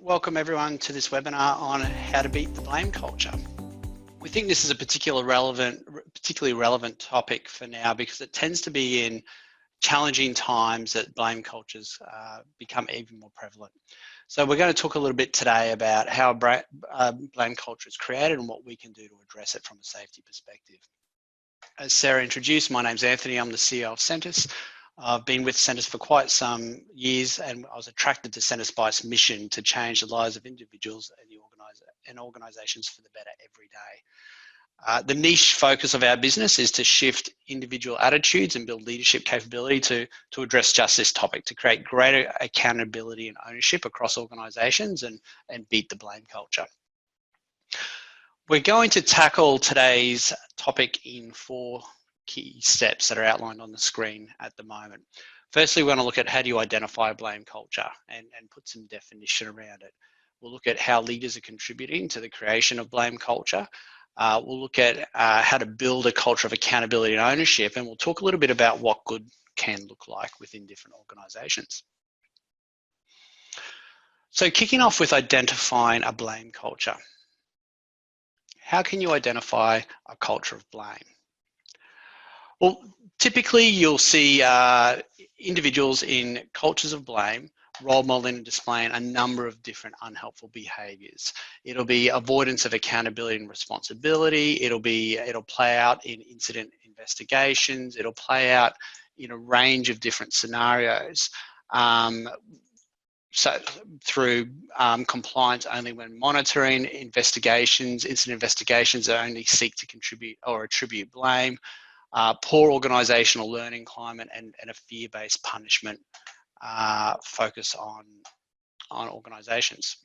Welcome everyone to this webinar on how to beat the blame culture. We think this is a particularly relevant topic for now because it tends to be in challenging times that blame cultures become even more prevalent. So we're going to talk a little bit today about how blame culture is created and what we can do to address it from a safety perspective. As Sarah introduced, my name's Anthony. I'm the CEO of Sentis. I've been with Sentis for quite some years, and I was attracted to Sentis by its mission to change the lives of individuals and organisations for the better every day. The niche focus of our business is to shift individual attitudes and build leadership capability to address just this topic, to create greater accountability and ownership across organisations and beat the blame culture. We're going to tackle today's topic in 4 key steps that are outlined on the screen at the moment. Firstly, we're going to look at how do you identify a blame culture and put some definition around it. We'll look at how leaders are contributing to the creation of blame culture. We'll look at how to build a culture of accountability and ownership, and we'll talk a little bit about what good can look like within different organisations. So kicking off with identifying a blame culture. How can you identify a culture of blame? Well, typically you'll see individuals in cultures of blame role modeling and displaying a number of different unhelpful behaviours. It'll be avoidance of accountability and responsibility. It'll play out in incident investigations. It'll play out in a range of different scenarios. So through compliance only when monitoring, incident investigations that only seek to contribute or attribute blame, poor organisational learning climate, and a fear-based punishment focus on organisations.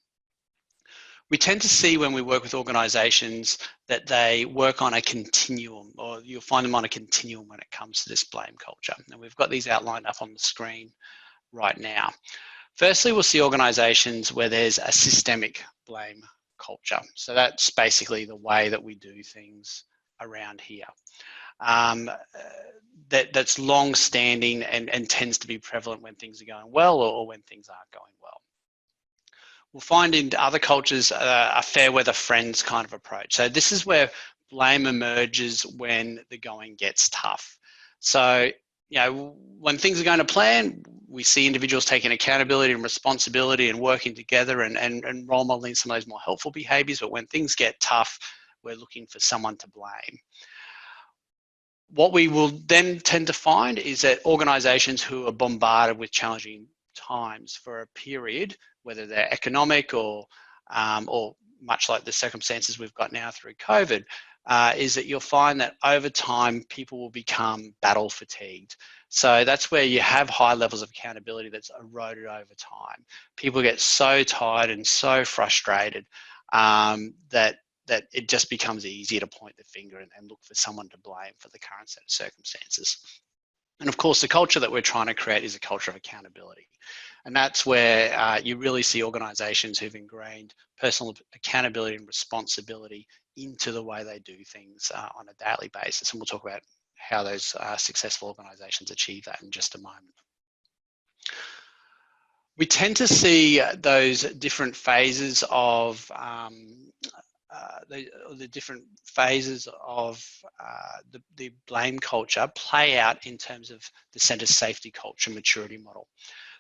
We tend to see when we work with organisations that they work on a continuum, or you'll find them on a continuum when it comes to this blame culture. And we've got these outlined up on the screen right now. Firstly, we'll see organisations where there's a systemic blame culture. So that's basically the way that we do things around here. That's long-standing and tends to be prevalent when things are going well or when things aren't going well. We'll find in other cultures a fair weather friends kind of approach. So this is where blame emerges when the going gets tough. So, you know, when things are going to plan, we see individuals taking accountability and responsibility and working together and role modeling some of those more helpful behaviours. But when things get tough, we're looking for someone to blame. What we will then tend to find is that organisations who are bombarded with challenging times for a period, whether they're economic or much like the circumstances we've got now through COVID, is that you'll find that over time people will become battle fatigued. So that's where you have high levels of accountability that's eroded over time. People get so tired and so frustrated that it just becomes easier to point the finger and look for someone to blame for the current set of circumstances. And of course, the culture that we're trying to create is a culture of accountability. And that's where you really see organisations who've ingrained personal accountability and responsibility into the way they do things on a daily basis. And we'll talk about how those successful organisations achieve that in just a moment. We tend to see those different phases of the different phases of the blame culture play out in terms of the Sentis safety culture maturity model.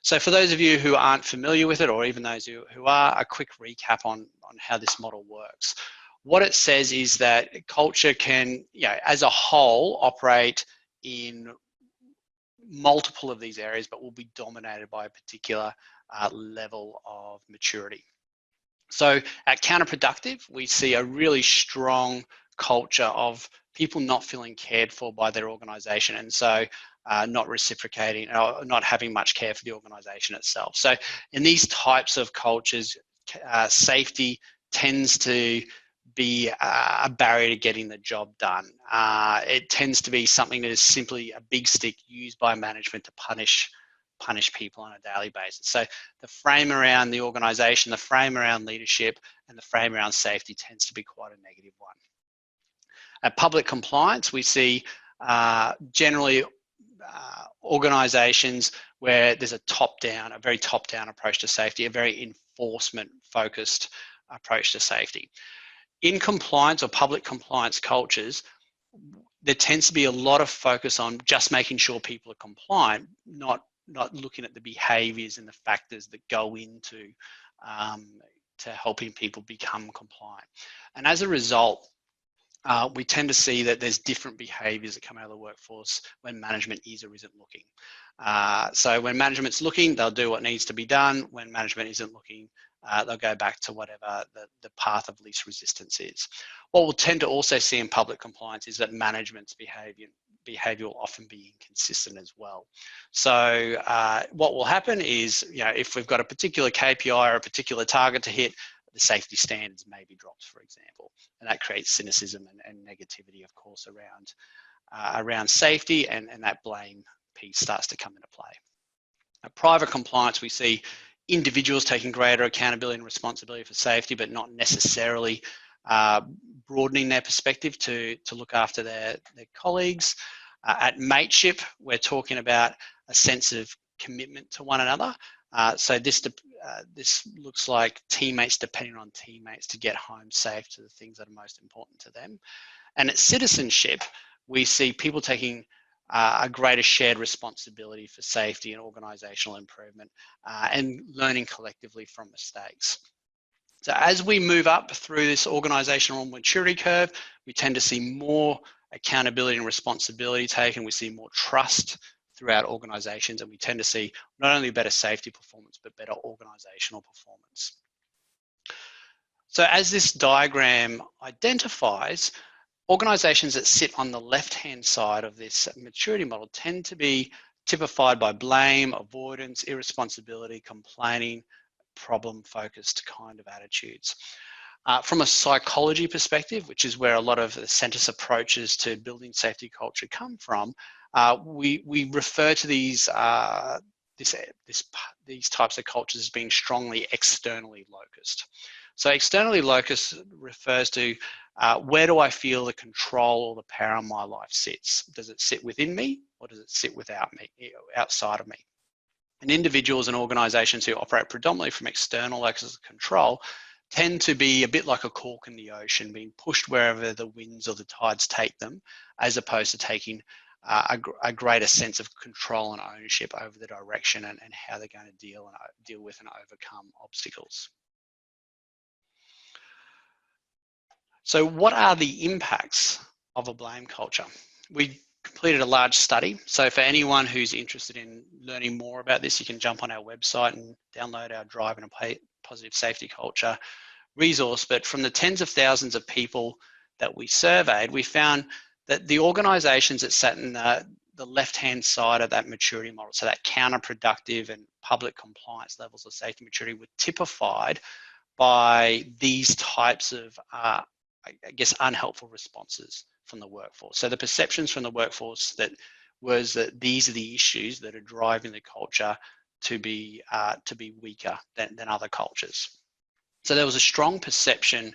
So for those of you who aren't familiar with it, or even those who are, a quick recap on how this model works. What it says is that culture can, you know, as a whole, operate in multiple of these areas, but will be dominated by a particular level of maturity. So at Counterproductive, we see a really strong culture of people not feeling cared for by their organisation, and so not reciprocating or not having much care for the organisation itself. So in these types of cultures, safety tends to be a barrier to getting the job done. It tends to be something that is simply a big stick used by management to punish people on a daily basis. So the frame around the organisation, the frame around leadership, and the frame around safety tends to be quite a negative one. At public compliance, we see generally organisations where there's a very top-down approach to safety, a very enforcement focused approach to safety. In compliance or public compliance cultures, there tends to be a lot of focus on just making sure people are compliant, not looking at the behaviours and the factors that go into to helping people become compliant. And as a result, we tend to see that there's different behaviours that come out of the workforce when management is or isn't looking. So when management's looking, they'll do what needs to be done. When management isn't looking, they'll go back to whatever the path of least resistance is. What we'll tend to also see in public compliance is that management's behaviour will often be inconsistent as well. So what will happen is, if we've got a particular KPI or a particular target to hit, the safety standards may be dropped, for example, and that creates cynicism and negativity, of course, around safety, and that blame piece starts to come into play. At private compliance, we see individuals taking greater accountability and responsibility for safety, but not necessarily broadening their perspective to look after their colleagues. At mateship, we're talking about a sense of commitment to one another. So this looks like teammates depending on teammates to get home safe to the things that are most important to them. And at citizenship, we see people taking a greater shared responsibility for safety and organisational improvement and learning collectively from mistakes. So as we move up through this organisational maturity curve, we tend to see more accountability and responsibility taken. We see more trust throughout organisations, and we tend to see not only better safety performance, but better organisational performance. So as this diagram identifies, organisations that sit on the left-hand side of this maturity model tend to be typified by blame, avoidance, irresponsibility, complaining, problem-focused kind of attitudes. From a psychology perspective, which is where a lot of the Sentis approaches to building safety culture come from, we refer to these types of cultures as being strongly externally locused. So externally locused refers to where do I feel the control or the power in my life sits? Does it sit within me, or does it sit without me, outside of me? And individuals and organisations who operate predominantly from external locus of control tend to be a bit like a cork in the ocean, being pushed wherever the winds or the tides take them, as opposed to taking a greater sense of control and ownership over the direction and how they're going to deal with and overcome obstacles. So what are the impacts of a blame culture? We completed a large study. So for anyone who's interested in learning more about this, you can jump on our website and download our Drive and a Positive Safety Culture resource. But from the tens of thousands of people that we surveyed, we found that the organisations that sat in the left-hand side of that maturity model, so that counterproductive and public compliance levels of safety maturity, were typified by these types of, I guess, unhelpful responses from the workforce. So the perceptions from the workforce was that these are the issues that are driving the culture to be weaker than other cultures. So there was a strong perception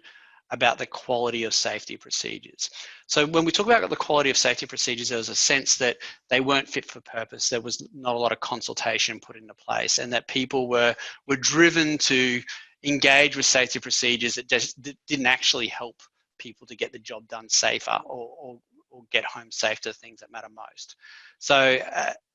about the quality of safety procedures. So when we talk about the quality of safety procedures, there was a sense that they weren't fit for purpose. There was not a lot of consultation put into place, and that people were driven to engage with safety procedures that just didn't actually help people to get the job done safer or get home safe to the things that matter most. So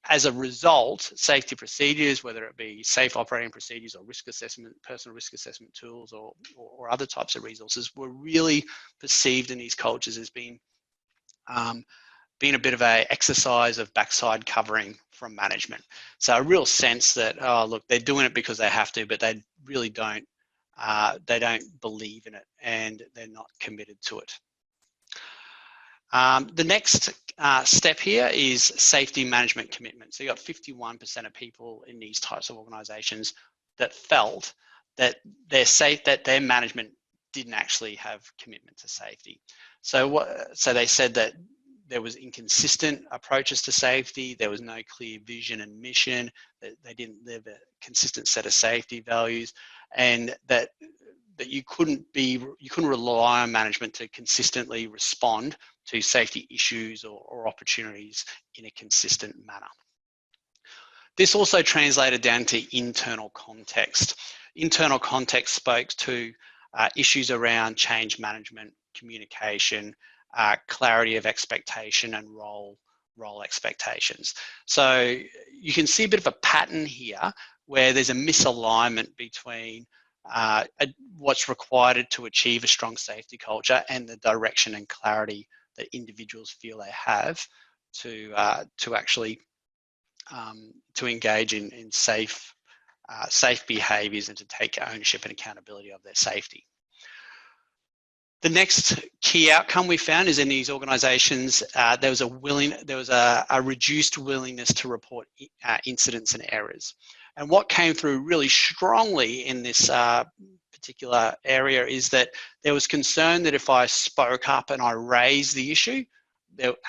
as a result, safety procedures, whether it be safe operating procedures or risk assessment, personal risk assessment tools or other types of resources, were really perceived in these cultures as being a bit of an exercise of backside covering from management. So a real sense that, oh, look, they're doing it because they have to, but they really don't. They don't believe in it, and they're not committed to it. The next step here is safety management commitment. So you got 51% of people in these types of organisations that felt that their management didn't actually have commitment to safety. So they said that there was inconsistent approaches to safety. There was no clear vision and mission. That they didn't live a consistent set of safety values, and that you couldn't rely on management to consistently respond to safety issues or opportunities in a consistent manner. This also translated down to internal context. internal context spoke to issues around change management, communication, clarity of expectation, and role expectations. So you can see a bit of a pattern here where there's a misalignment between what's required to achieve a strong safety culture and the direction and clarity that individuals feel they have to actually to engage in safe behaviours and to take ownership and accountability of their safety. The next key outcome we found is in these organisations, there was a reduced willingness to report incidents and errors. And what came through really strongly in this particular area is that there was concern that if I spoke up and I raised the issue,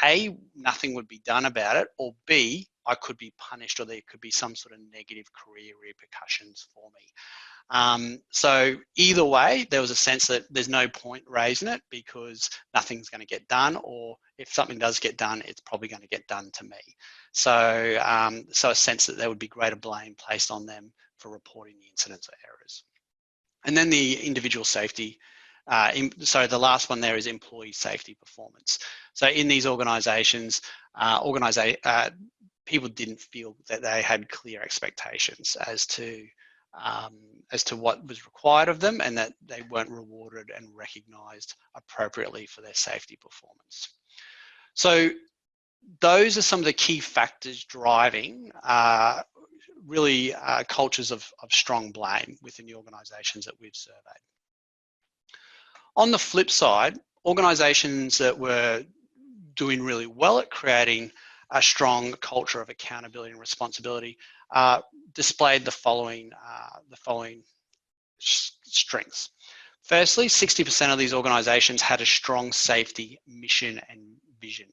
A, nothing would be done about it, or B, I could be punished, or there could be some sort of negative career repercussions for me. So either way, there was a sense that there's no point raising it because nothing's going to get done, or if something does get done, it's probably going to get done to me. So, so a sense that there would be greater blame placed on them for reporting the incidents or errors. And then the individual safety. So the last one there is employee safety performance. So in these organisations, people didn't feel that they had clear expectations as to what was required of them, and that they weren't rewarded and recognised appropriately for their safety performance. So those are some of the key factors driving really cultures of strong blame within the organisations that we've surveyed. On the flip side, organisations that were doing really well at creating a strong culture of accountability and responsibility displayed the following strengths. Firstly, 60% of these organisations had a strong safety mission and vision.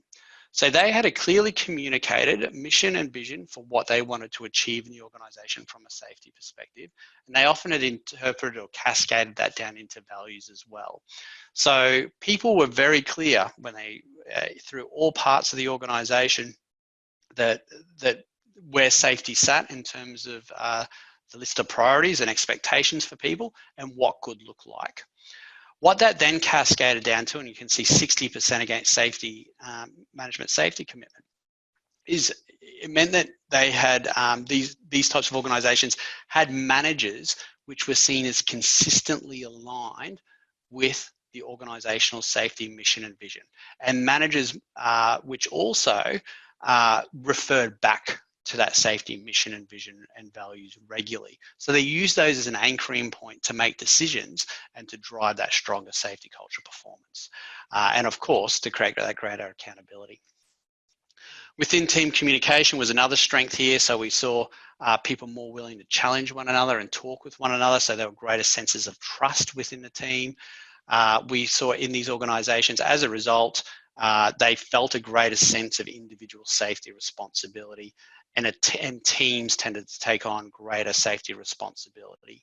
So they had a clearly communicated mission and vision for what they wanted to achieve in the organisation from a safety perspective, and they often had interpreted or cascaded that down into values as well. So people were very clear when they, through all parts of the organisation, that where safety sat in terms of the list of priorities and expectations for people and what good looked like. What that then cascaded down to, and you can see 60% against safety management safety commitment, is it meant that they had these types of organisations had managers which were seen as consistently aligned with the organisational safety mission and vision, and managers which also referred back to that safety mission and vision and values regularly. So they use those as an anchoring point to make decisions and to drive that stronger safety culture performance. And of course, to create that greater accountability. Within team communication was another strength here. So we saw people more willing to challenge one another and talk with one another. So there were greater senses of trust within the team. We saw in these organizations, as a result, they felt a greater sense of individual safety responsibility, and teams tended to take on greater safety responsibility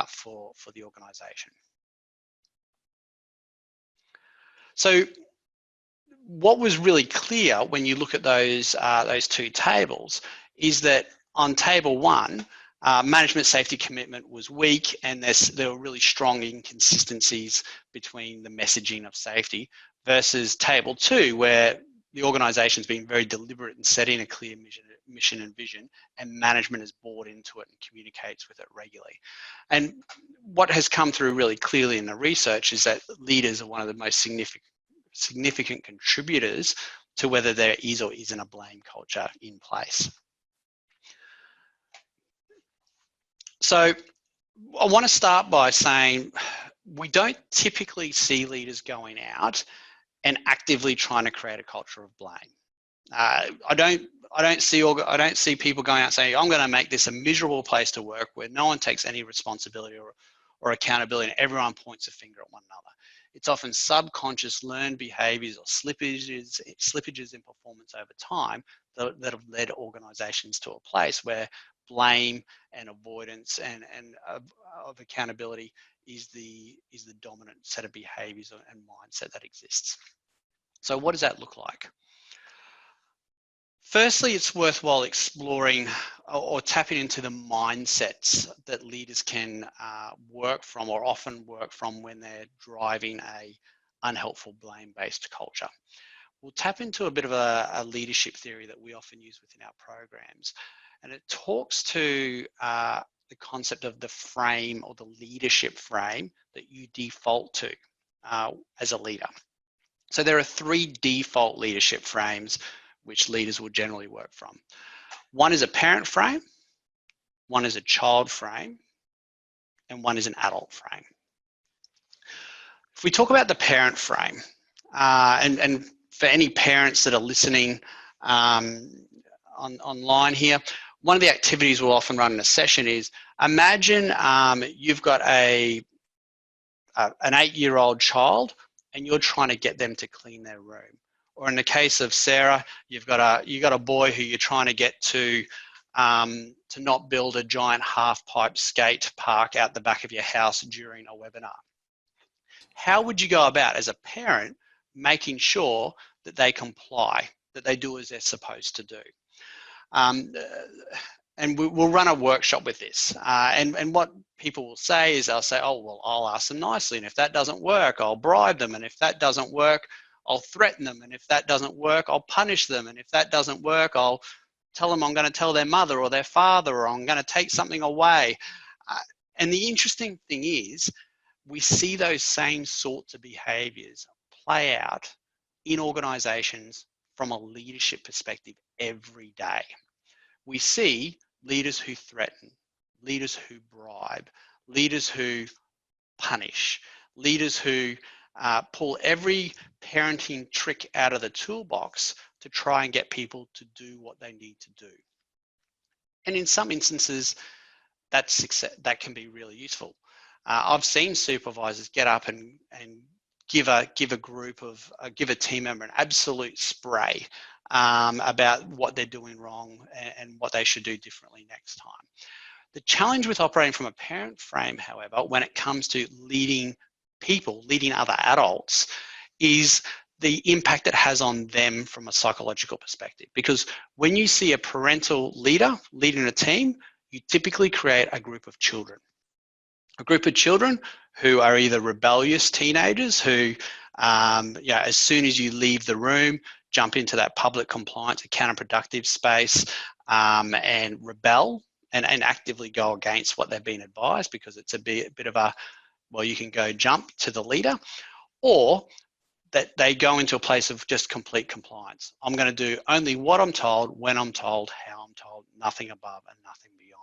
for the organization. So what was really clear when you look at those two tables is that on table one, management safety commitment was weak, and there were really strong inconsistencies between the messaging of safety, versus table two, where the organisation's been very deliberate in setting a clear mission and vision, and management has bought into it and communicates with it regularly. And what has come through really clearly in the research is that leaders are one of the most significant contributors to whether there is or isn't a blame culture in place. So I want to start by saying we don't typically see leaders going out and actively trying to create a culture of blame. I don't see people going out saying, I'm going to make this a miserable place to work where no one takes any responsibility or accountability and everyone points a finger at one another. It's often subconscious learned behaviours or slippages in performance over time that have led organisations to a place where blame and avoidance and of accountability is the dominant set of behaviours and mindset that exists. So what does that look like? Firstly, it's worthwhile exploring or tapping into the mindsets that leaders can work from, or often work from, when they're driving a unhelpful blame-based culture. We'll tap into a bit of a leadership theory that we often use within our programs, and it talks to the concept of the frame, or the leadership frame, that you default to as a leader. So there are 3 default leadership frames which leaders will generally work from. One is a parent frame, one is a child frame, and one is an adult frame. If we talk about the parent frame, and for any parents that are listening online here, one of the activities we'll often run in a session is, imagine you've got an 8-year-old child and you're trying to get them to clean their room. Or in the case of Sarah, you've got a boy who you're trying to get to not build a giant half-pipe skate park out the back of your house during a webinar. How would you go about, as a parent, making sure that they comply, that they do as they're supposed to do? And we'll run a workshop with this. And what people will say is, they'll say, oh, well, I'll ask them nicely, and if that doesn't work, I'll bribe them, and if that doesn't work, I'll threaten them, and if that doesn't work, I'll punish them, and if that doesn't work, I'll tell them I'm going to tell their mother or their father, or I'm going to take something away. And the interesting thing is, we see those same sorts of behaviours play out in organisations from a leadership perspective every day. We see leaders who threaten, leaders who bribe, leaders who punish, leaders who pull every parenting trick out of the toolbox to try and get people to do what they need to do. And in some instances, that can be really useful. I've seen supervisors get up and give a team member an absolute spray about what they're doing wrong and what they should do differently next time. The challenge with operating from a parent frame, however, when it comes to leading people, leading other adults, is the impact it has on them from a psychological perspective. Because when you see a parental leader leading a team, you typically create a group of children. A group of children who are either rebellious teenagers who, as soon as you leave the room, jump into that public compliance, counterproductive space, and rebel and actively go against what they've been advised, because it's a bit of a, well, you can go jump to the leader, or that they go into a place of just complete compliance. I'm going to do only what I'm told, when I'm told, how I'm told, nothing above and nothing beyond.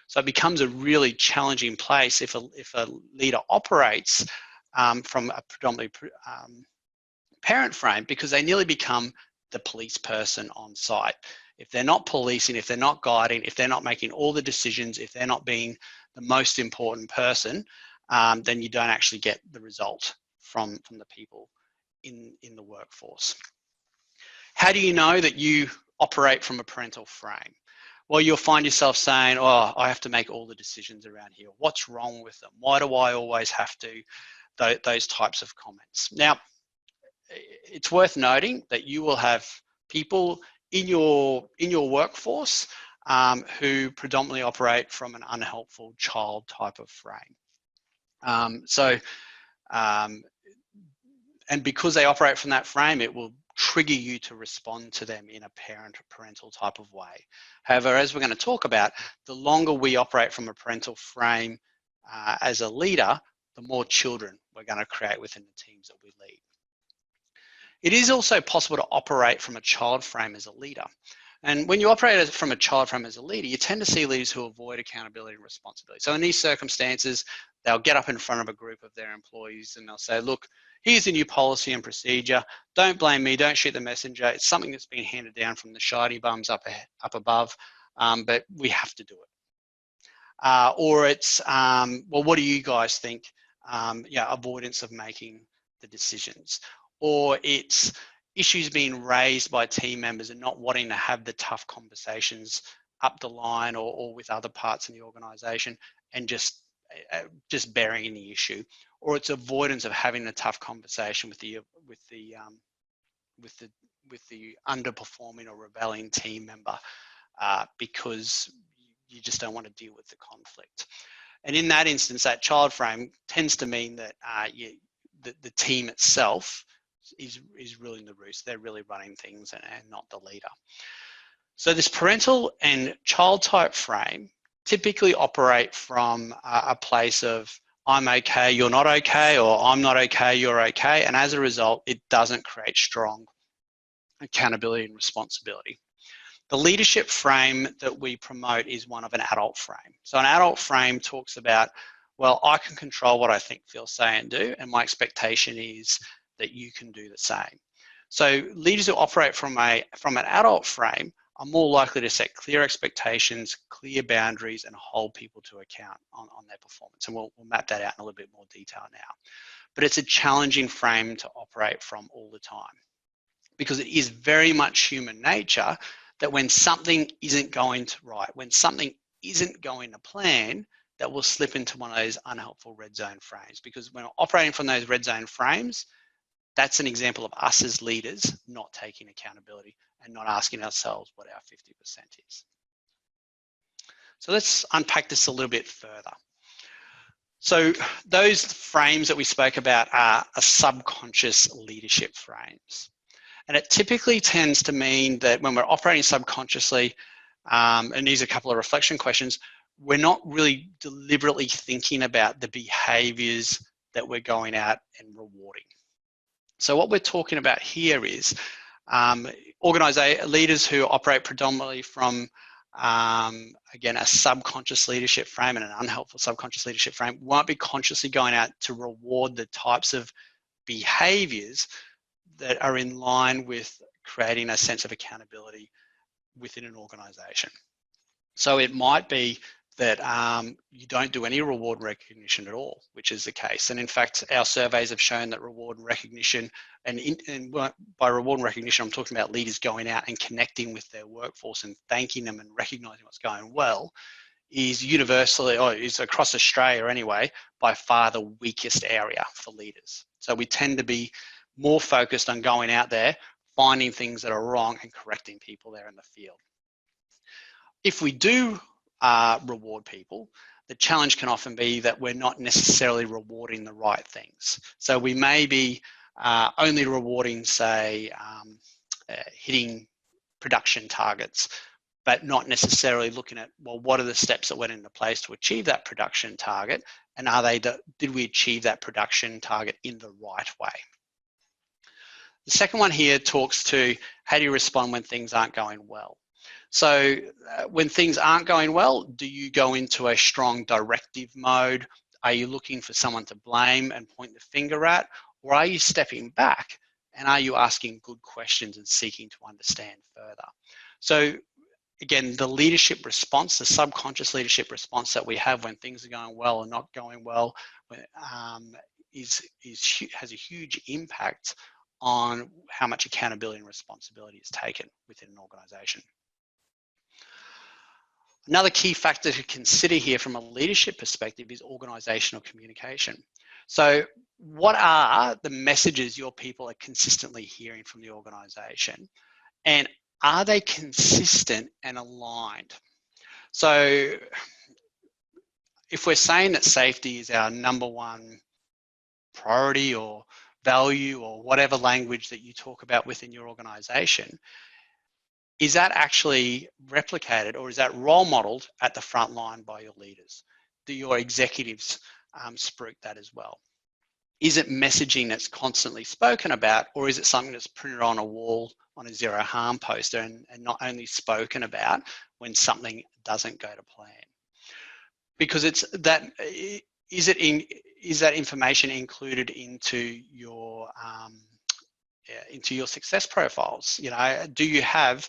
So it becomes a really challenging place if a leader operates from a predominantly parent frame, because they nearly become the police person on site. If they're not policing, if they're not guiding, if they're not making all the decisions, if they're not being the most important person, then you don't actually get the result from the people in the workforce. How do you know that you operate from a parental frame? Well, you'll find yourself saying, oh, I have to make all the decisions around here. What's wrong with them? Why do I always have to? Those types of comments. Now, it's worth noting that you will have people in your workforce who predominantly operate from an unhelpful child type of frame. And because they operate from that frame, it will trigger you to respond to them in a parental type of way. However, as we're going to talk about, the longer we operate from a parental frame as a leader, the more children we're going to create within the teams that we lead. It is also possible to operate from a child frame as a leader. And when you operate from a child frame as a leader, you tend to see leaders who avoid accountability and responsibility. So in these circumstances, they'll get up in front of a group of their employees and they'll say, look, here's the new policy and procedure. Don't blame me, don't shoot the messenger. It's something that's been handed down from the shiny bums up above, but we have to do it. Or it's, well, what do you guys think? Avoidance of making the decisions. Or it's issues being raised by team members and not wanting to have the tough conversations up the line or with other parts of the organization and just burying the issue. Or it's avoidance of having a tough conversation with the underperforming or rebelling team member because you just don't want to deal with the conflict. And in that instance, that child frame tends to mean that the team itself is ruling the roost. They're really running things and not the leader. So this parental and child type frame typically operate from a place of I'm okay, you're not okay, or I'm not okay, you're okay. And as a result, it doesn't create strong accountability and responsibility. The leadership frame that we promote is one of an adult frame. So an adult frame talks about, well, I can control what I think, feel, say, and do, and my expectation is that you can do the same. So leaders who operate from an adult frame are more likely to set clear expectations, clear boundaries, and hold people to account on their performance. And we'll map that out in a little bit more detail now. But it's a challenging frame to operate from all the time, because it is very much human nature that when something isn't going right, when something isn't going to plan, that will slip into one of those unhelpful red zone frames. Because when we're operating from those red zone frames, that's an example of us as leaders not taking accountability and not asking ourselves what our 50% is. So let's unpack this a little bit further. So those frames that we spoke about are subconscious leadership frames. And it typically tends to mean that when we're operating subconsciously, and these are a couple of reflection questions, we're not really deliberately thinking about the behaviours that we're going out and rewarding. So what we're talking about here is leaders who operate predominantly from, again, a subconscious leadership frame and an unhelpful subconscious leadership frame won't be consciously going out to reward the types of behaviours that are in line with creating a sense of accountability within an organisation. So it might be that you don't do any reward and recognition at all, which is the case. And in fact, our surveys have shown that reward and recognition, and by reward and recognition, I'm talking about leaders going out and connecting with their workforce and thanking them and recognising what's going well, is universally, or is across Australia anyway, by far the weakest area for leaders. So we tend to be more focused on going out there, finding things that are wrong and correcting people there in the field. If we do reward people, the challenge can often be that we're not necessarily rewarding the right things. So we may be only rewarding, say, hitting production targets, but not necessarily looking at, well, what are the steps that went into place to achieve that production target, and did we achieve that production target in the right way? The second one here talks to how do you respond when things aren't going well. So when things aren't going well, do you go into a strong directive mode? Are you looking for someone to blame and point the finger at? Or are you stepping back and are you asking good questions and seeking to understand further? So again, the leadership response, the subconscious leadership response that we have when things are going well and not going well, has a huge impact on how much accountability and responsibility is taken within an organisation. Another key factor to consider here from a leadership perspective is organisational communication. So what are the messages your people are consistently hearing from the organisation, and are they consistent and aligned? So if we're saying that safety is our #1 priority or value or whatever language that you talk about within your organisation, is that actually replicated or is that role modelled at the front line by your leaders? Do your executives spruik that as well? Is it messaging that's constantly spoken about, or is it something that's printed on a wall on a zero harm poster and not only spoken about when something doesn't go to plan? Because it's that, is that information included into your success profiles? You know, do you have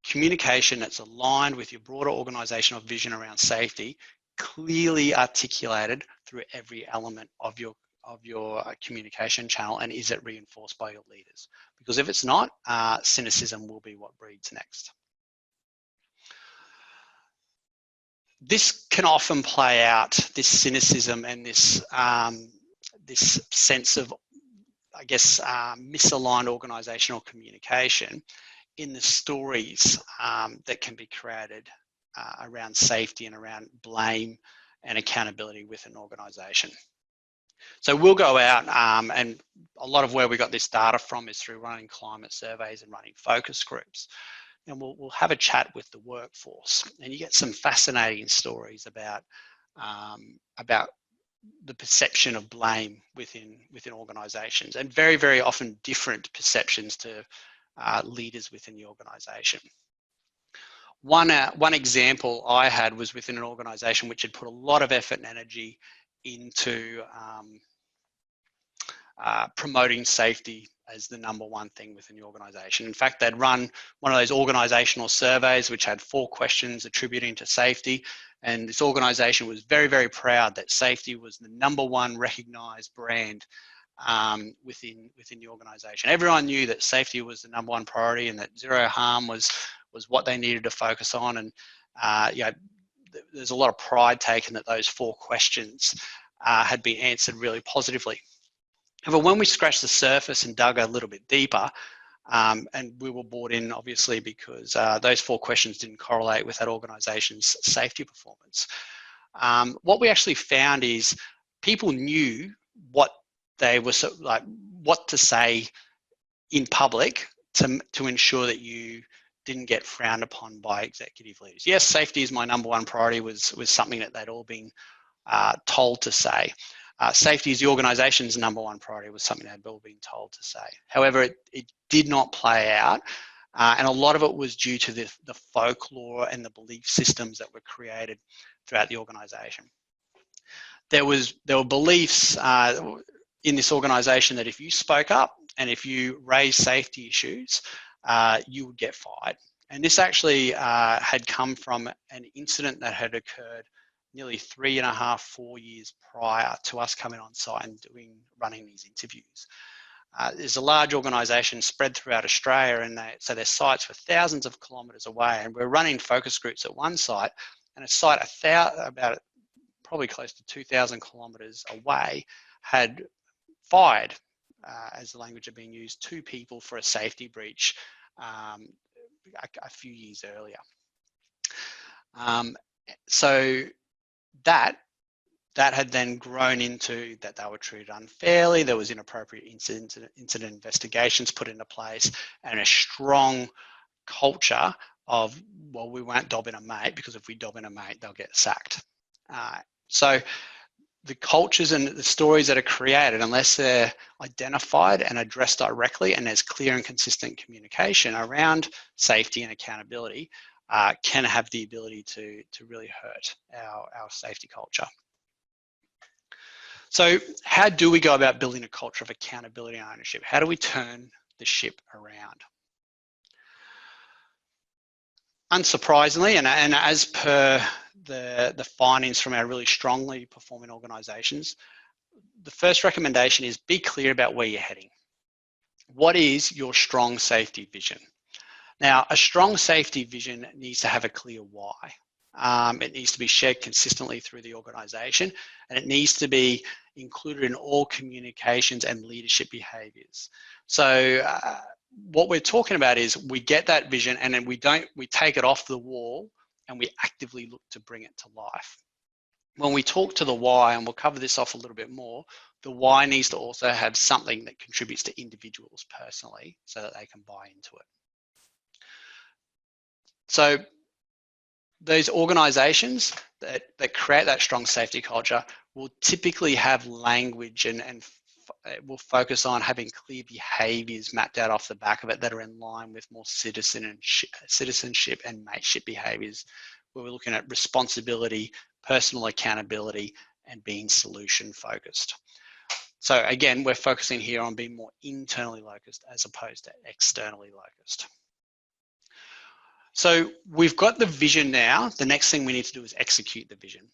communication that's aligned with your broader organizational vision around safety, clearly articulated through every element of your communication channel, and is it reinforced by your leaders? Because if it's not, cynicism will be what breeds next. This can often play out, this cynicism and this sense of I guess, misaligned organisational communication in the stories that can be created around safety and around blame and accountability with an organisation. So we'll go out and a lot of where we got this data from is through running climate surveys and running focus groups. And we'll have a chat with the workforce, and you get some fascinating stories about the perception of blame within organisations, and very, very often different perceptions to leaders within the organisation. One example I had was within an organisation which had put a lot of effort and energy into promoting safety as the #1 thing within the organisation. In fact, they'd run one of those organisational surveys which had 4 questions attributing to safety, and this organisation was very, very proud that safety was the #1 recognised brand within the organisation. Everyone knew that safety was the #1 priority, and that zero harm was what they needed to focus on. And there's a lot of pride taken that those 4 questions had been answered really positively. However, when we scratched the surface and dug a little bit deeper, and we were brought in obviously because those 4 questions didn't correlate with that organisation's safety performance, what we actually found is people knew what they were what to say in public to ensure that you didn't get frowned upon by executive leaders. Yes, safety is my #1 priority was something that they'd all been told to say. Safety is the organisation's #1 priority was something they'd all been told to say. However, it did not play out, and a lot of it was due to the folklore and the belief systems that were created throughout the organisation. There were beliefs in this organisation that if you spoke up and if you raised safety issues, you would get fired. And this actually had come from an incident that had occurred nearly 3.5, 4 years prior to us coming on site and running these interviews. There's a large organisation spread throughout Australia, and so their sites were thousands of kilometres away, and we're running focus groups at one site, and a site about probably close to 2,000 kilometres away had fired, as the language had been used, 2 people for a safety breach a few years earlier. So that had then grown into that they were treated unfairly. There was inappropriate incident investigations put into place, and a strong culture of, well, we won't dob in a mate, because if we dob in a mate, they'll get sacked. So the cultures and the stories that are created, unless they're identified and addressed directly, and there's clear and consistent communication around safety and accountability, can have the ability to really hurt our safety culture. So how do we go about building a culture of accountability and ownership? How do we turn the ship around? Unsurprisingly, and as per the findings from our really strongly performing organisations, the first recommendation is be clear about where you're heading. What is your strong safety vision? Now, a strong safety vision needs to have a clear why. It needs to be shared consistently through the organisation, and it needs to be included in all communications and leadership behaviours. So what we're talking about is we get that vision, and then we take it off the wall and we actively look to bring it to life. When we talk to the why, and we'll cover this off a little bit more, the why needs to also have something that contributes to individuals personally so that they can buy into it. So those organisations that create that strong safety culture will typically have language and will focus on having clear behaviours mapped out off the back of it that are in line with more citizenship and mateship behaviours, where we're looking at responsibility, personal accountability, and being solution focused. So again, we're focusing here on being more internally locused as opposed to externally locused. So we've got the vision now. The next thing we need to do is execute the vision.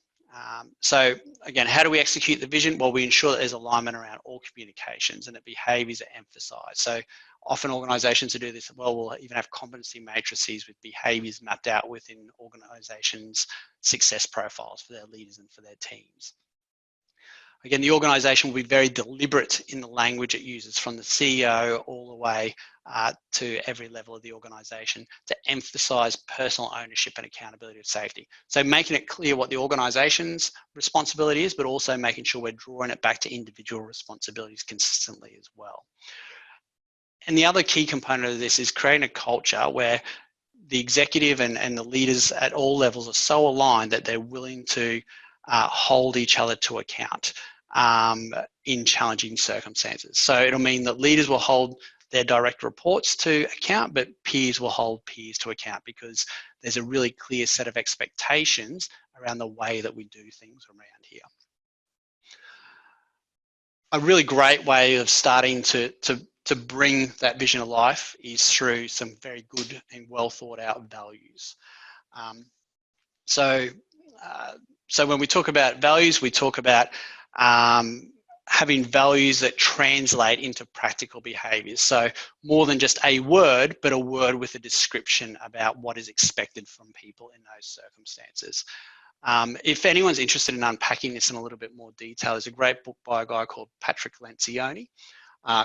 So again, how do we execute the vision? Well, we ensure that there's alignment around all communications and that behaviours are emphasised. So often organisations who do this well will even have competency matrices with behaviours mapped out within organisations' success profiles for their leaders and for their teams. Again, the organisation will be very deliberate in the language it uses, from the CEO all the way to every level of the organisation, to emphasise personal ownership and accountability of safety. So making it clear what the organisation's responsibility is, but also making sure we're drawing it back to individual responsibilities consistently as well. And the other key component of this is creating a culture where the executive and the leaders at all levels are so aligned that they're willing to hold each other to account in challenging circumstances. So it'll mean that leaders will hold their direct reports to account, but peers will hold peers to account, because there's a really clear set of expectations around the way that we do things around here. A really great way of starting to bring that vision of life is through some very good and well thought out values. So when we talk about values, we talk about having values that translate into practical behaviours. So more than just a word, but a word with a description about what is expected from people in those circumstances. If anyone's interested in unpacking this in a little bit more detail, there's a great book by a guy called Patrick Lencioni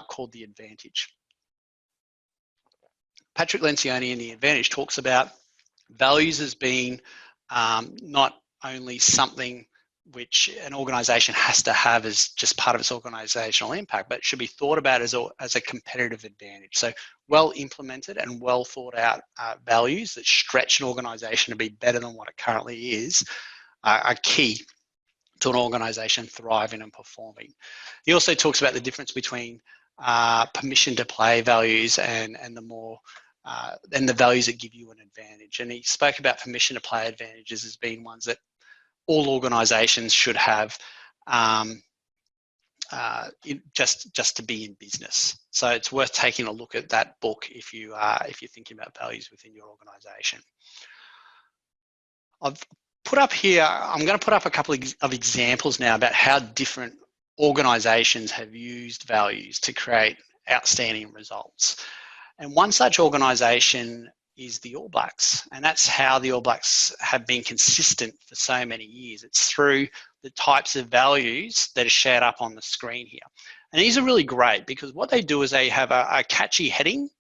called The Advantage. Patrick Lencioni in The Advantage talks about values as being not only something which an organisation has to have as just part of its organisational impact, but it should be thought about as a competitive advantage. So well implemented and well thought out values that stretch an organisation to be better than what it currently is are key to an organisation thriving and performing. He also talks about the difference between permission to play values and the more and the values that give you an advantage. And he spoke about permission to play advantages as being ones that all organisations should have just to be in business. So it's worth taking a look at that book if you're thinking about values within your organisation. I've put up here, I'm going to put up a couple of examples now about how different organisations have used values to create outstanding results. And one such organisation is the All Blacks, and that's how the All Blacks have been consistent for so many years. It's through the types of values that are shared up on the screen here. And these are really great because what they do is they have a catchy heading,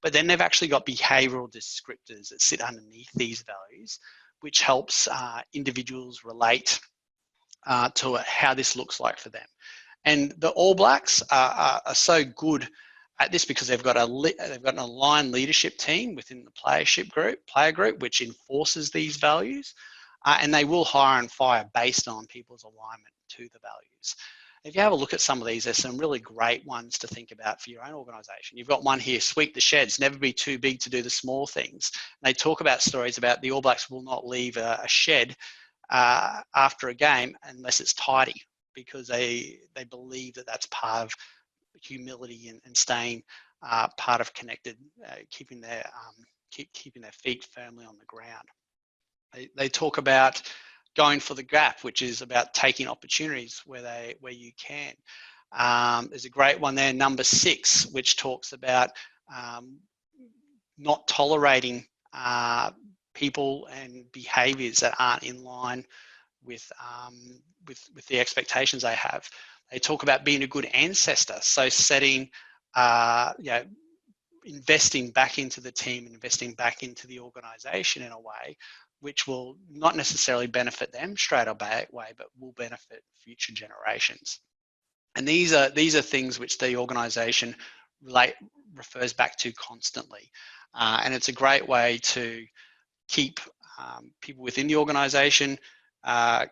but then they've actually got behavioural descriptors that sit underneath these values, which helps individuals relate to how this looks like for them. And the All Blacks are so good at this because they've got an aligned leadership team within the player group, which enforces these values, and they will hire and fire based on people's alignment to the values. If you have a look at some of these, there's some really great ones to think about for your own organisation. You've got one here: sweep the sheds, never be too big to do the small things. And they talk about stories about the All Blacks will not leave a shed after a game unless it's tidy, because they believe that that's part of humility and staying part of connected, keeping their feet firmly on the ground. They talk about going for the gap, which is about taking opportunities where you can. There's a great one there, number 6, which talks about not tolerating people and behaviours that aren't in line with the expectations they have. They talk about being a good ancestor, so setting, investing back into the team, investing back into the organisation in a way which will not necessarily benefit them straight away, but will benefit future generations. And these are things which the organisation refers back to constantly, and it's a great way to keep people within the organisation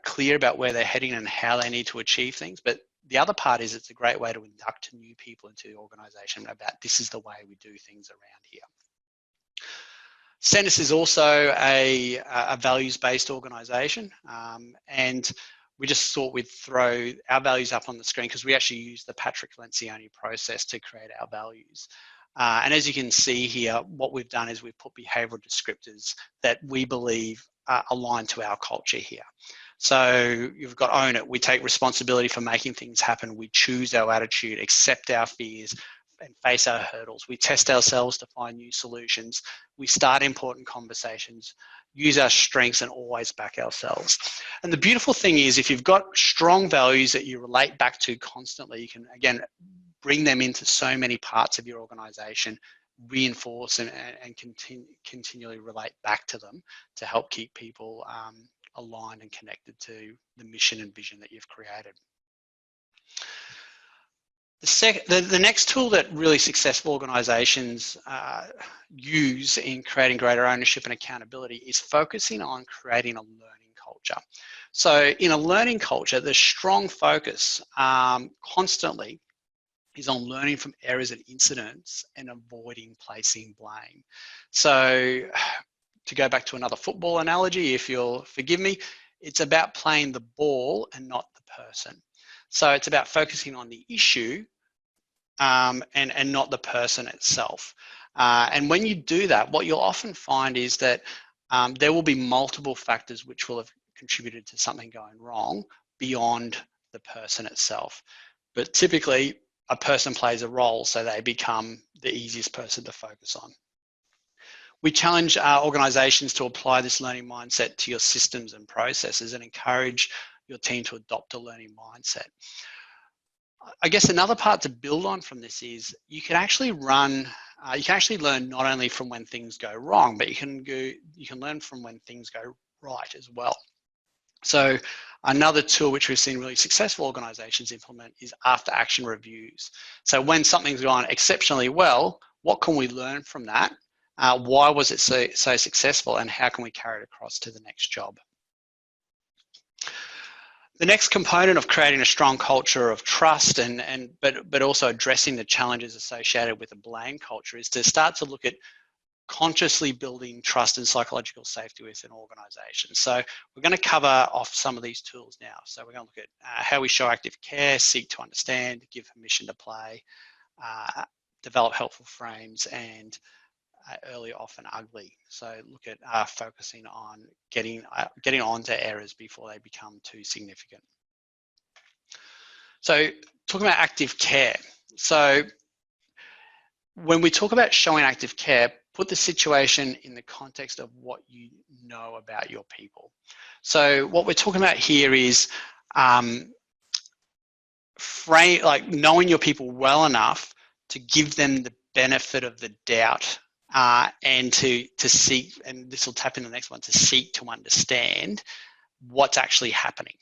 clear about where they're heading and how they need to achieve things. But the other part is it's a great way to induct new people into the organisation about this is the way we do things around here. Sentis is also a values-based organisation, and we just thought we'd throw our values up on the screen because we actually use the Patrick Lencioni process to create our values. And as you can see here, what we've done is we've put behavioural descriptors that we believe align to our culture here. So you've got own it. We take responsibility for making things happen. We choose our attitude, accept our fears, and face our hurdles. We test ourselves to find new solutions. We start important conversations, use our strengths, and always back ourselves. And the beautiful thing is, if you've got strong values that you relate back to constantly, you can, again, bring them into so many parts of your organization, reinforce and continually relate back to them to help keep people aligned and connected to the mission and vision that you've created. The next tool that really successful organizations use in creating greater ownership and accountability is focusing on creating a learning culture. So in a learning culture, the strong focus constantly is on learning from errors and incidents and avoiding placing blame. So to go back to another football analogy, if you'll forgive me, it's about playing the ball and not the person. So it's about focusing on the issue and not the person itself. And when you do that, what you'll often find is that there will be multiple factors which will have contributed to something going wrong beyond the person itself. But typically, a person plays a role, so they become the easiest person to focus on. We challenge our organizations to apply this learning mindset to your systems and processes and encourage your team to adopt a learning mindset. I guess another part to build on from this is you can actually learn not only from when things go wrong, but you can learn from when things go right as well. So another tool which we've seen really successful organizations implement is after action reviews. So when something's gone exceptionally well, what can we learn from that? Why was it so successful, and how can we carry it across to the next job? The next component of creating a strong culture of trust but also addressing the challenges associated with a blame culture is to start to look at consciously building trust and psychological safety within organizations. So we're going to cover off some of these tools now. So we're going to look at how we show active care, seek to understand, give permission to play, develop helpful frames, and early, often ugly. So look at focusing on getting onto errors before they become too significant. So talking about active care. So when we talk about showing active care, put the situation in the context of what you know about your people. So what we're talking about here is knowing your people well enough to give them the benefit of the doubt and to seek, and this will tap in the next one, to seek to understand what's actually happening.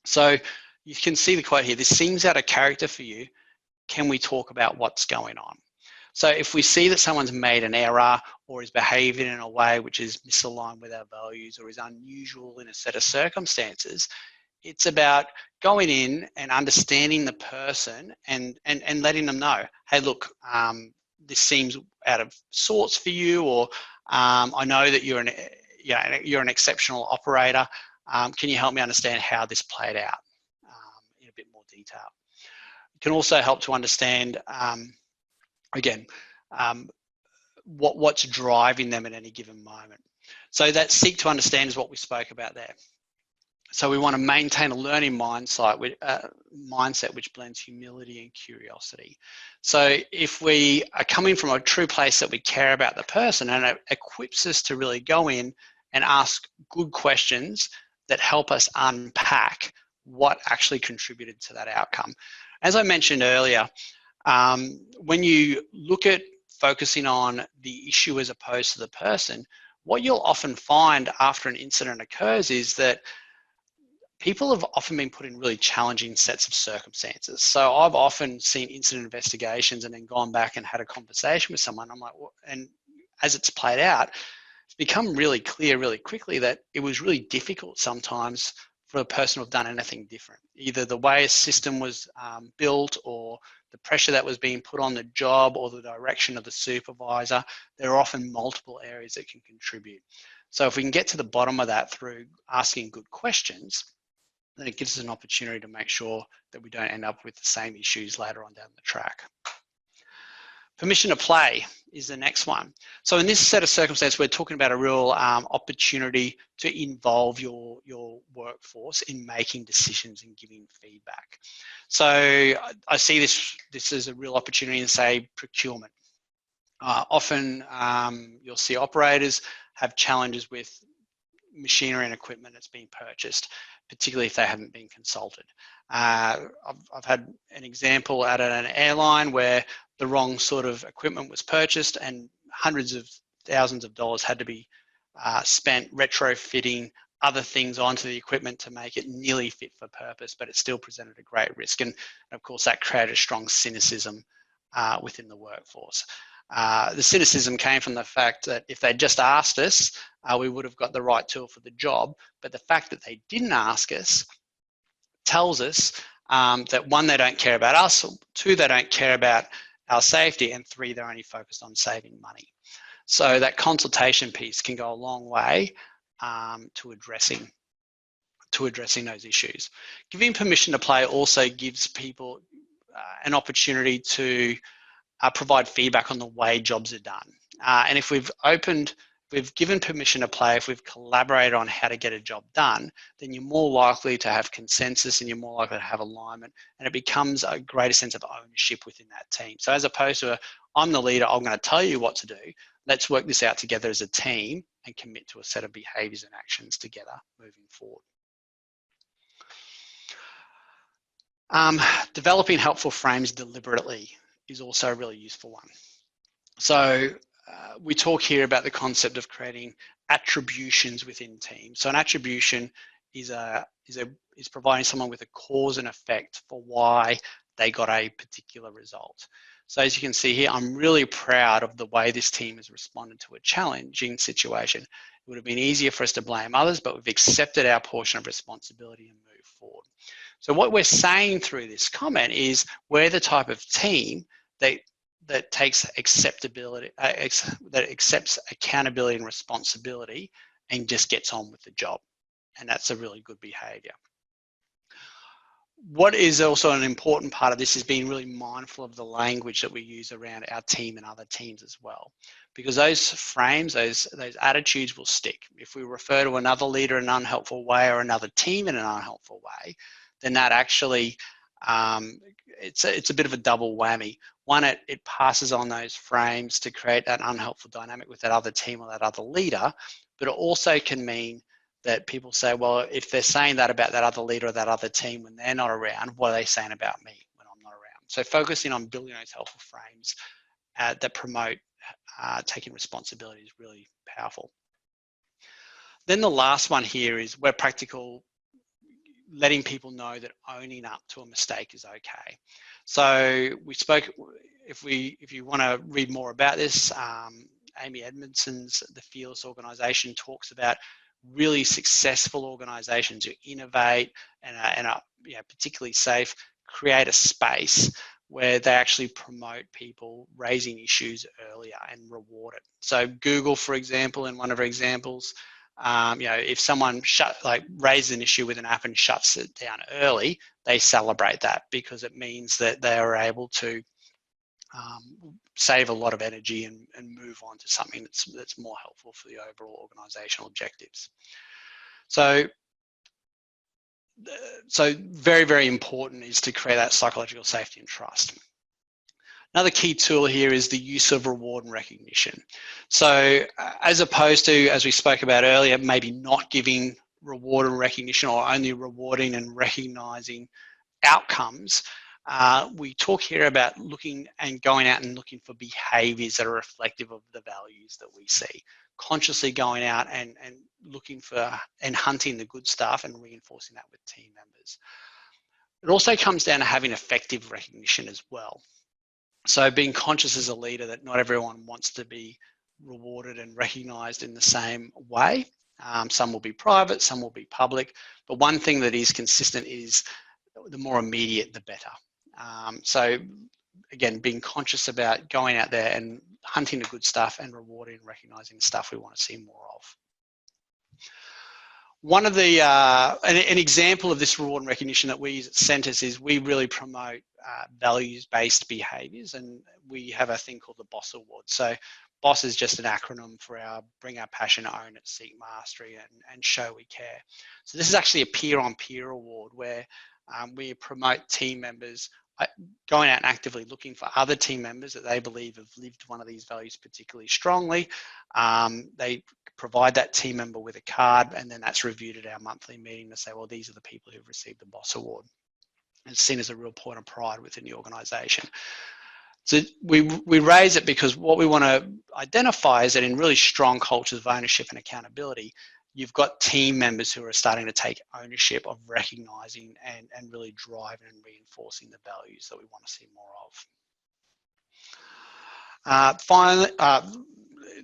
So you can see the quote here, this seems out of character for you. Can we talk about what's going on? So if we see that someone's made an error or is behaving in a way which is misaligned with our values or is unusual in a set of circumstances, it's about going in and understanding the person and letting them know, hey, look, this seems out of sorts for you, or I know that you're an exceptional operator. Can you help me understand how this played out in a bit more detail? It can also help to understand what's driving them at any given moment. So that seek to understand is what we spoke about there. So we want to maintain a learning mindset which blends humility and curiosity. So if we are coming from a true place that we care about the person, and it equips us to really go in and ask good questions that help us unpack what actually contributed to that outcome. As I mentioned earlier, when you look at focusing on the issue as opposed to the person, what you'll often find after an incident occurs is that people have often been put in really challenging sets of circumstances. So I've often seen incident investigations and then gone back and had a conversation with someone. I'm like, well, and as it's played out, it's become really clear really quickly that it was really difficult sometimes for a person to have done anything different. Either the way a system was built, or the pressure that was being put on the job, or the direction of the supervisor. There are often multiple areas that can contribute. So if we can get to the bottom of that through asking good questions, then it gives us an opportunity to make sure that we don't end up with the same issues later on down the track. Permission to play is the next one. So in this set of circumstances, we're talking about a real opportunity to involve your workforce in making decisions and giving feedback. So I see this as a real opportunity in, say, procurement. Often you'll see operators have challenges with machinery and equipment that's been purchased, particularly if they haven't been consulted. I've had an example at an airline where the wrong sort of equipment was purchased and hundreds of thousands of dollars had to be spent retrofitting other things onto the equipment to make it nearly fit for purpose, but it still presented a great risk. And of course, that created a strong cynicism within the workforce. The cynicism came from the fact that if they'd just asked us, we would have got the right tool for the job. But the fact that they didn't ask us tells us that one, they don't care about us, two, they don't care about our safety, and three, they're only focused on saving money. So that consultation piece can go a long way to addressing those issues. Giving permission to play also gives people an opportunity to provide feedback on the way jobs are done. And if we've given permission to play, if we've collaborated on how to get a job done, then you're more likely to have consensus and you're more likely to have alignment, and it becomes a greater sense of ownership within that team. So as opposed to I'm the leader, I'm going to tell you what to do, let's work this out together as a team and commit to a set of behaviours and actions together moving forward. Developing helpful frames deliberately is also a really useful one. So we talk here about the concept of creating attributions within teams. So an attribution is providing someone with a cause and effect for why they got a particular result. So as you can see here, I'm really proud of the way this team has responded to a challenging situation. It would have been easier for us to blame others, but we've accepted our portion of responsibility and moved forward. So what we're saying through this comment is we're the type of team that takes acceptability, that accepts accountability and responsibility and just gets on with the job. And that's a really good behaviour. What is also an important part of this is being really mindful of the language that we use around our team and other teams as well, because those frames, those attitudes will stick. If we refer to another leader in an unhelpful way or another team in an unhelpful way, then that actually it's a bit of a double whammy. One, it passes on those frames to create that unhelpful dynamic with that other team or that other leader, but it also can mean that people say, well, if they're saying that about that other leader or that other team when they're not around, what are they saying about me when I'm not around? So focusing on building those helpful frames that promote taking responsibility is really powerful. Then the last one here is where practical, letting people know that owning up to a mistake is okay. So we spoke, if you want to read more about this, Amy Edmondson's The Fearless Organization talks about really successful organizations who innovate and are particularly safe, create a space where they actually promote people raising issues earlier and reward it. So Google, for example, in one of our examples, if someone raises an issue with an app and shuts it down early, they celebrate that because it means that they are able to save a lot of energy and move on to something that's more helpful for the overall organizational objectives. So very, very important is to create that psychological safety and trust. Another key tool here is the use of reward and recognition. So as opposed to, as we spoke about earlier, maybe not giving reward and recognition or only rewarding and recognizing outcomes, we talk here about looking and going out and looking for behaviours that are reflective of the values that we see. Consciously going out and looking for and hunting the good stuff and reinforcing that with team members. It also comes down to having effective recognition as well. So being conscious as a leader that not everyone wants to be rewarded and recognised in the same way. Some will be private, some will be public, but one thing that is consistent is the more immediate, the better. So again, being conscious about going out there and hunting the good stuff and rewarding and recognising the stuff we want to see more of. One of the, an example of this reward and recognition that we use at Sentis is we really promote values-based behaviours, and we have a thing called the BOSS Award. So BOSS is just an acronym for our Bring Our Passion, Own It, Seek Mastery, and Show We Care. So this is actually a peer-on-peer award where we promote team members going out and actively looking for other team members that they believe have lived one of these values particularly strongly. They provide that team member with a card, and then that's reviewed at our monthly meeting to say, well, these are the people who've received the BOSS Award. It's seen as a real point of pride within the organisation. So we raise it because what we want to identify is that in really strong cultures of ownership and accountability, you've got team members who are starting to take ownership of recognising and really driving and reinforcing the values that we want to see more of. Finally,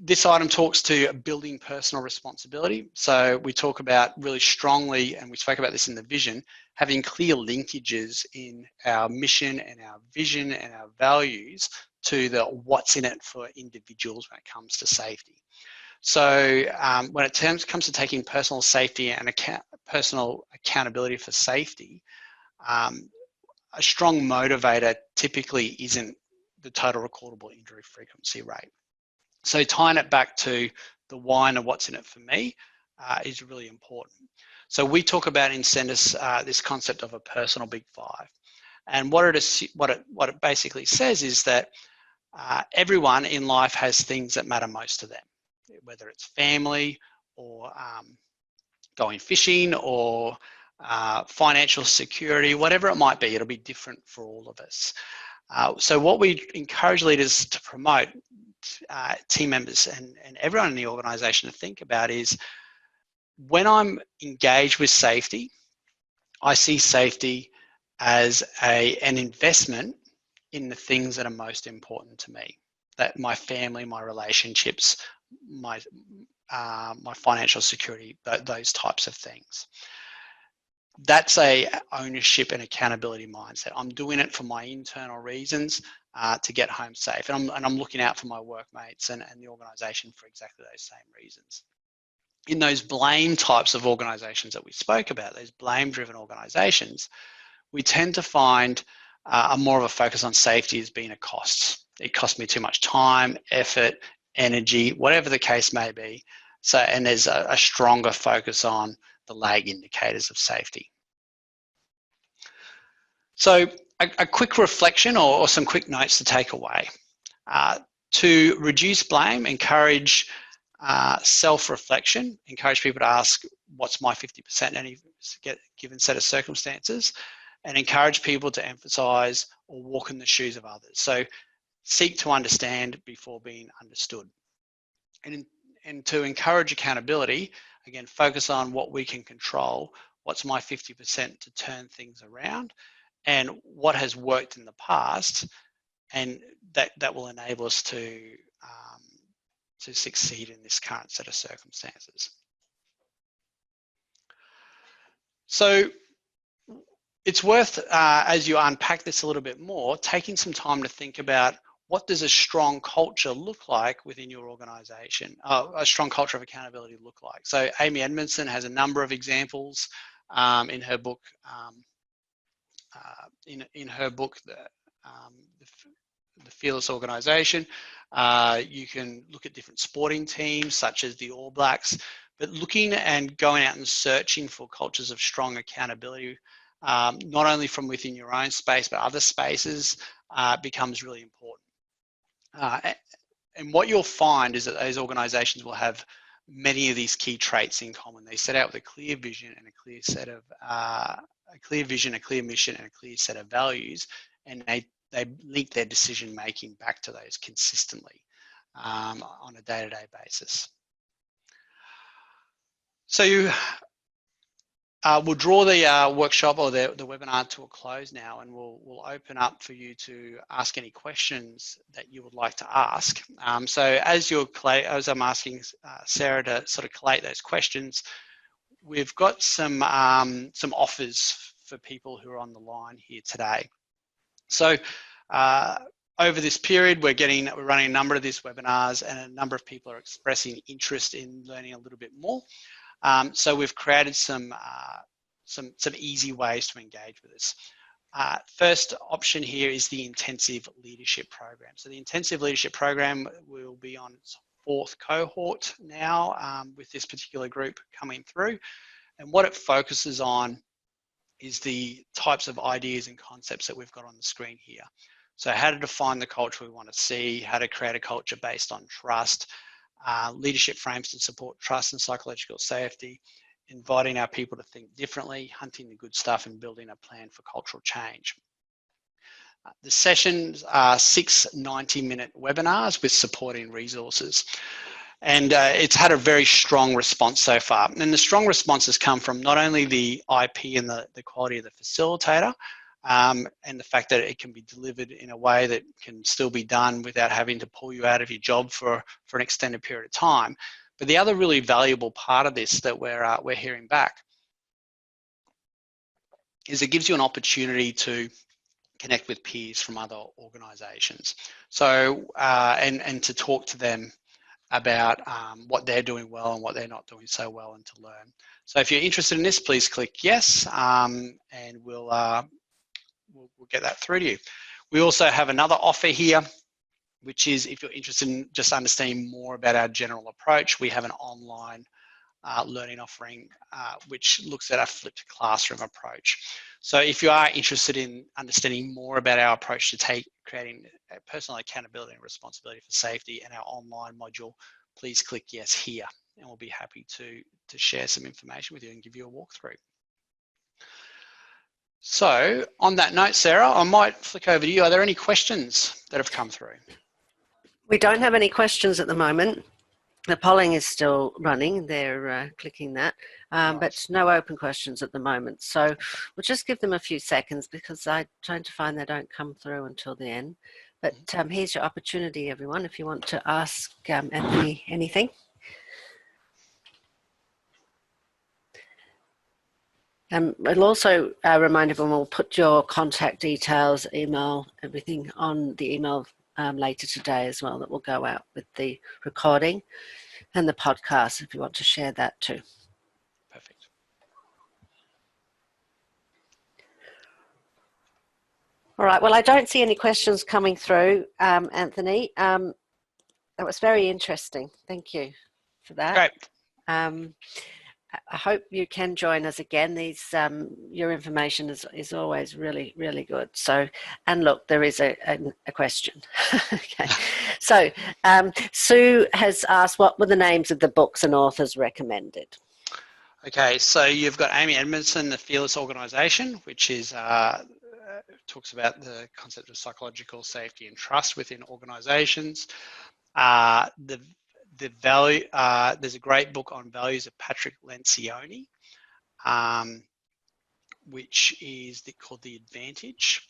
this item talks to building personal responsibility. So we talk about really strongly, and we spoke about this in the vision, having clear linkages in our mission and our vision and our values to the what's in it for individuals when it comes to safety. So when it comes to taking personal safety and personal accountability for safety, a strong motivator typically isn't the total recordable injury frequency rate. So tying it back to the why and what's in it for me is really important. So we talk about in Sentis this concept of a personal big five. And what it basically says is that everyone in life has things that matter most to them, whether it's family or going fishing or financial security, whatever it might be, it'll be different for all of us. So what we encourage leaders to promote, team members and everyone in the organisation to think about is, when I'm engaged with safety, I see safety as an investment in the things that are most important to me, that my family, my relationships, my financial security, those types of things. That's a ownership and accountability mindset. I'm doing it for my internal reasons to get home safe, and I'm looking out for my workmates and the organisation for exactly those same reasons. In those blame types of organisations that we spoke about, those blame-driven organisations, we tend to find a more of a focus on safety as being a cost. It costs me too much time, effort, energy, whatever the case may be. So, and there's a stronger focus on the lag indicators of safety. So a quick reflection or some quick notes to take away. To reduce blame, encourage self-reflection, encourage people to ask, what's my 50% in any given set of circumstances, and encourage people to emphasize or walk in the shoes of others. So seek to understand before being understood. And to encourage accountability, again, focus on what we can control, what's my 50% to turn things around, and what has worked in the past, and that will enable us to succeed in this current set of circumstances. So it's worth, as you unpack this a little bit more, taking some time to think about, what does a strong culture look like within your organisation? A strong culture of accountability look like? So Amy Edmondson has a number of examples in her book. In her book, the Fearless Organisation. You can look at different sporting teams such as the All Blacks, but looking and going out and searching for cultures of strong accountability, not only from within your own space but other spaces, becomes really important. And what you'll find is that those organisations will have many of these key traits in common. They set out with a clear vision and a clear set of a clear mission, and a clear set of values, and they link their decision making back to those consistently on a day-to-day basis. So we'll draw the workshop or the webinar to a close now, and we'll open up for you to ask any questions that you would like to ask. So as I'm asking Sarah to sort of collate those questions, we've got some offers for people who are on the line here today. So over this period, we're running a number of these webinars, and a number of people are expressing interest in learning a little bit more. So we've created some easy ways to engage with us. First option here is the intensive leadership program. So the intensive leadership program will be on its 4th cohort now, with this particular group coming through. And what it focuses on is the types of ideas and concepts that we've got on the screen here. So how to define the culture we want to see, how to create a culture based on trust, leadership frames to support trust and psychological safety, inviting our people to think differently, hunting the good stuff, and building a plan for cultural change. The sessions are 6 90-minute webinars with supporting resources. And it's had a very strong response so far. And the strong responses come from not only the IP and the quality of the facilitator, and the fact that it can be delivered in a way that can still be done without having to pull you out of your job for an extended period of time. But the other really valuable part of this that we're hearing back is it gives you an opportunity to connect with peers from other organisations. So, and to talk to them about what they're doing well and what they're not doing so well, and to learn. So if you're interested in this, please click yes, and we'll get that through to you. We also have another offer here, which is if you're interested in just understanding more about our general approach, we have an online learning offering which looks at a flipped classroom approach. So if you are interested in understanding more about our approach to creating personal accountability and responsibility for safety and our online module, please click yes here, and we'll be happy to share some information with you and give you a walkthrough. So on that note, Sarah, I might flick over to you. Are there any questions that have come through? We don't have any questions at the moment. The polling is still running. They're clicking that, Nice. but no open questions at the moment. So we'll just give them a few seconds, because I tend to find they don't come through until the end. But here's your opportunity, everyone, if you want to ask Anthony anything. I'll also remind everyone, we'll put your contact details, email, everything on the email later today as well, that will go out with the recording and the podcast, if you want to share that too. Perfect. All right, well, I don't see any questions coming through, Anthony. That was very interesting. Thank you for that. Great. I hope you can join us again. These your information is always really, really good. So, and look, there is a question. Okay, so Sue has asked, what were the names of the books and authors recommended? Okay, so you've got Amy Edmondson, The Fearless Organisation, which is talks about the concept of psychological safety and trust within organisations. The value, there's a great book on values of Patrick Lencioni, which is called The Advantage.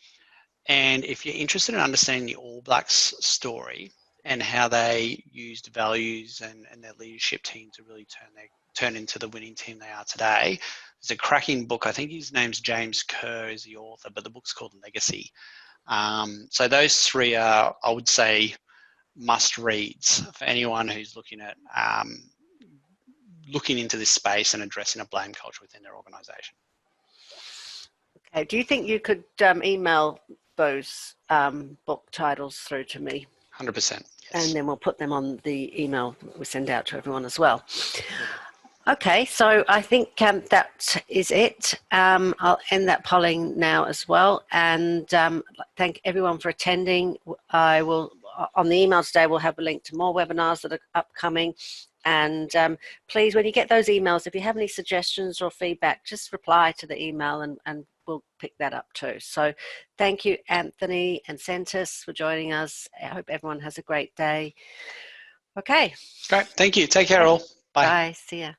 And if you're interested in understanding the All Blacks story and how they used values and their leadership team to really turn into the winning team they are today, there's a cracking book. I think his name's James Kerr is the author, but the book's called Legacy. So those three are, I would say, must reads for anyone who's looking at looking into this space and addressing a blame culture within their organisation. Okay, do you think you could email those book titles through to me? 100%. Yes. And then we'll put them on the email we send out to everyone as well. Okay, so I think that is it. I'll end that polling now as well, and thank everyone for attending. I will, on the email today, we'll have a link to more webinars that are upcoming. And please, when you get those emails, if you have any suggestions or feedback, just reply to the email and we'll pick that up too. So thank you, Anthony and Sentis, for joining us. I hope everyone has a great day. Okay. Great. Thank you. Take care all. Bye. Bye. See ya.